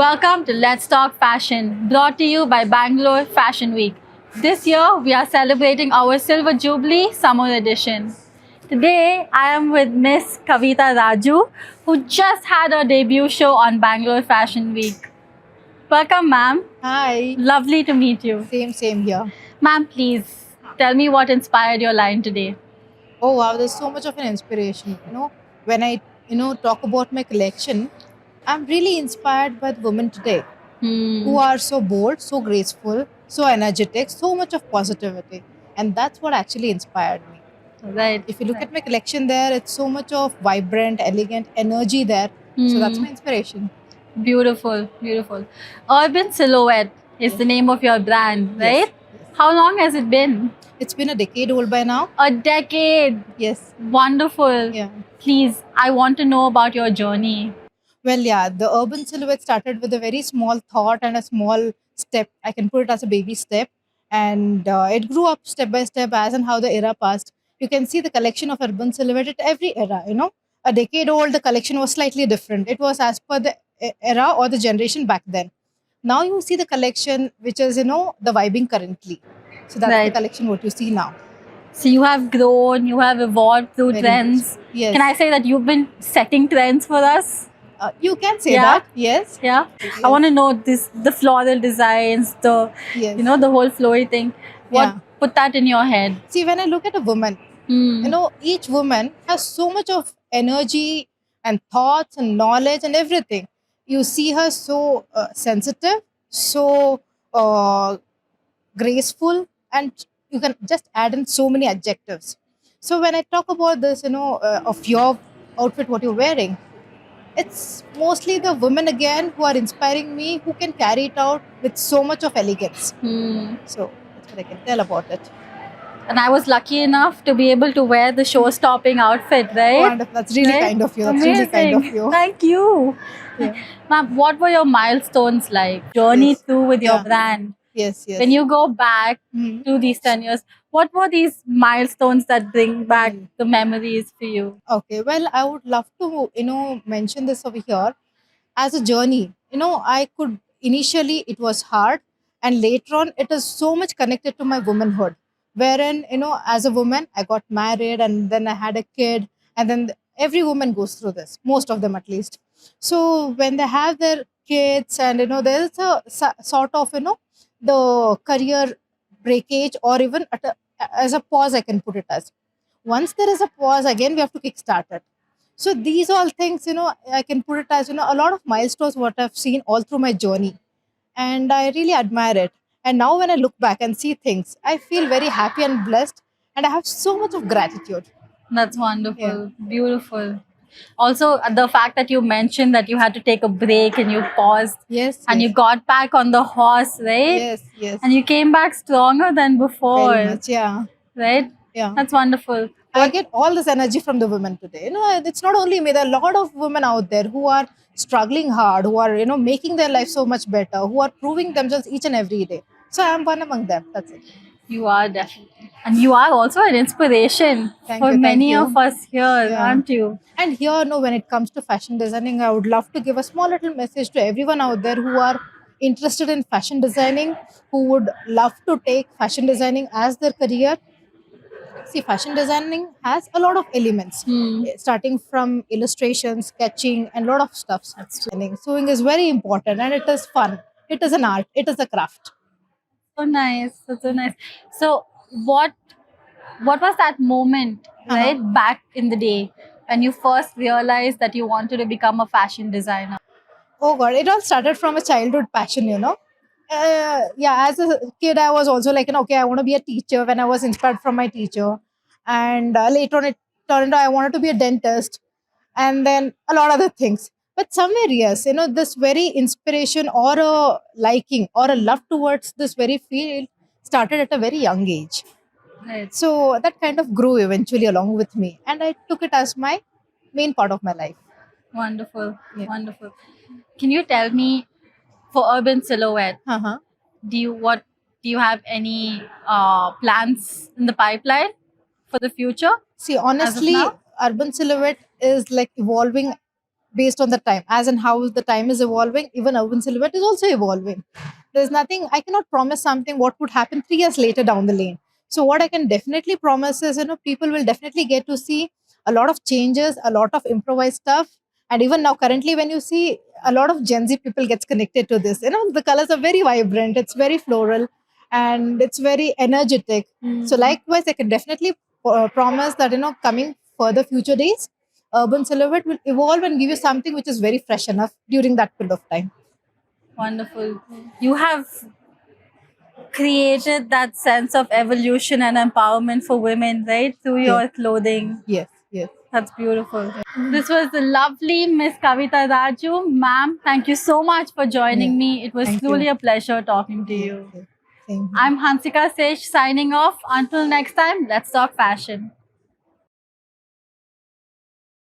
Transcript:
Welcome to Let's Talk Fashion, brought to you by Bangalore Fashion Week. This year, we are celebrating our Silver Jubilee Summer Edition. Today, I am with Miss Kavita Raju, who just had her debut show on Bangalore Fashion Week. Welcome, ma'am. Hi. Lovely to meet you. Same here. Ma'am, please tell me what inspired your line today. Oh wow, there's so much of an inspiration. When I talk about my collection, I'm really inspired by the women today who are so bold, so graceful, so energetic, so much of positivity. And that's what actually inspired me. Right. If you look at my collection there, it's so much of vibrant, elegant energy there. So that's my inspiration. Beautiful, beautiful. Urban Silhouette is the name of your brand, right? Yes, yes. How long has it been? It's been a decade old by now. A decade. Yes. Wonderful. Yeah. Please, I want to know about your journey. Well, yeah, the urban silhouette started with a very small thought and a small step. I can put it as a baby step. And it grew up step by step as and how the era passed. You can see the collection of urban silhouette at every era. A decade old, the collection was slightly different. It was as per the era or the generation back then. Now you see the collection, which is, the vibing currently. So that's Right. the collection what you see now. So you have grown, you have evolved through Very trends. much. Yes. Can I say that you've been setting trends for us? You can say Yeah. that. Yes. Yeah. Yes. I want to know the floral designs, Yes. the whole flowy thing. What Yeah. put that in your head? See, when I look at a woman, each woman has so much of energy and thoughts and knowledge and everything. You see her so sensitive, so graceful, and you can just add in so many adjectives. So when I talk about this, of your outfit, what you're wearing, it's mostly the women again who are inspiring me, who can carry it out with so much of elegance. So that's what I can tell about it. And I was lucky enough to be able to wear the show-stopping outfit, right? Wonderful. That's really Right? kind of you. That's really kind of Amazing. you. Thank you. Yeah. Ma'am, what were your milestones like? Journey Yes. through with your Yeah. brand. Yes, yes. When you go back Mhm. to these 10 years, what were these milestones that bring back the memories for you? Okay, well, I would love to, mention this over here as a journey. I could initially, it was hard, and later on, it is so much connected to my womanhood. Wherein, as a woman, I got married and then I had a kid, and then every woman goes through this, most of them at least. So when they have their kids, and there's a sort of, the career breakage, or even as a pause, I can put it as. Once there is a pause, again we have to kickstart it. So these all things, I can put it as, a lot of milestones what I've seen all through my journey, and I really admire it. And now when I look back and see things, I feel very happy and blessed, and I have so much of gratitude. That's wonderful. Yeah. Beautiful. Also, the fact that you mentioned that you had to take a break and you paused Yes, and yes. you got back on the horse, right? Yes, yes. And you came back stronger than before, Very much, yeah. right? Yeah. That's wonderful. I get all this energy from the women today. It's not only me. There are a lot of women out there who are struggling hard, who are, making their life so much better, who are proving themselves each and every day. So I am one among them. That's it. You are definitely. And you are also an inspiration Thank for you, thank many you. of us here, Yeah. aren't you? And here, no, when it comes to fashion designing, I would love to give a small little message to everyone out there who are interested in fashion designing, who would love to take fashion designing as their career. See, fashion designing has a lot of elements, starting from illustration, sketching, and a lot of stuff. That's true. Sewing is very important, and it is fun. It is an art. It is a craft. So nice. That's so nice. So what was that moment, right, back in the day when you first realized that you wanted to become a fashion designer? Oh God, it all started from a childhood passion. Yeah, as a kid, I was also like, okay, I want to be a teacher when I was inspired from my teacher. And later on, it turned into I wanted to be a dentist, and then a lot of other things. But somewhere, yes, this very inspiration or a liking or a love towards this very field started at a very young age. Right. So that kind of grew eventually along with me, and I took it as my main part of my life. Wonderful. Yeah. Wonderful. Can you tell me, for Urban Silhouette, Uh-huh. do you have any plans in the pipeline for the future? See, honestly, now? urban silhouette is like evolving based on the time, as in how the time is evolving. Even urban silhouette is also evolving. There's nothing, I cannot promise something what would happen 3 years later down the lane. So what I can definitely promise is, people will definitely get to see a lot of changes, a lot of improvised stuff. And even now, currently, when you see a lot of Gen Z people gets connected to this, the colors are very vibrant, it's very floral, and it's very energetic. So likewise, I can definitely promise that, coming further future days, urban silhouette will evolve and give you something which is very fresh enough during that period of time. Wonderful. You have created that sense of evolution and empowerment for women, right? Through your clothing. Yes, yes. That's beautiful. This was the lovely Miss Kavita Raju. Ma'am, thank you so much for joining me. It was Thank truly you. a pleasure talking to you. Yes, same here. I'm Hansika Sesh signing off. Until next time, let's talk fashion.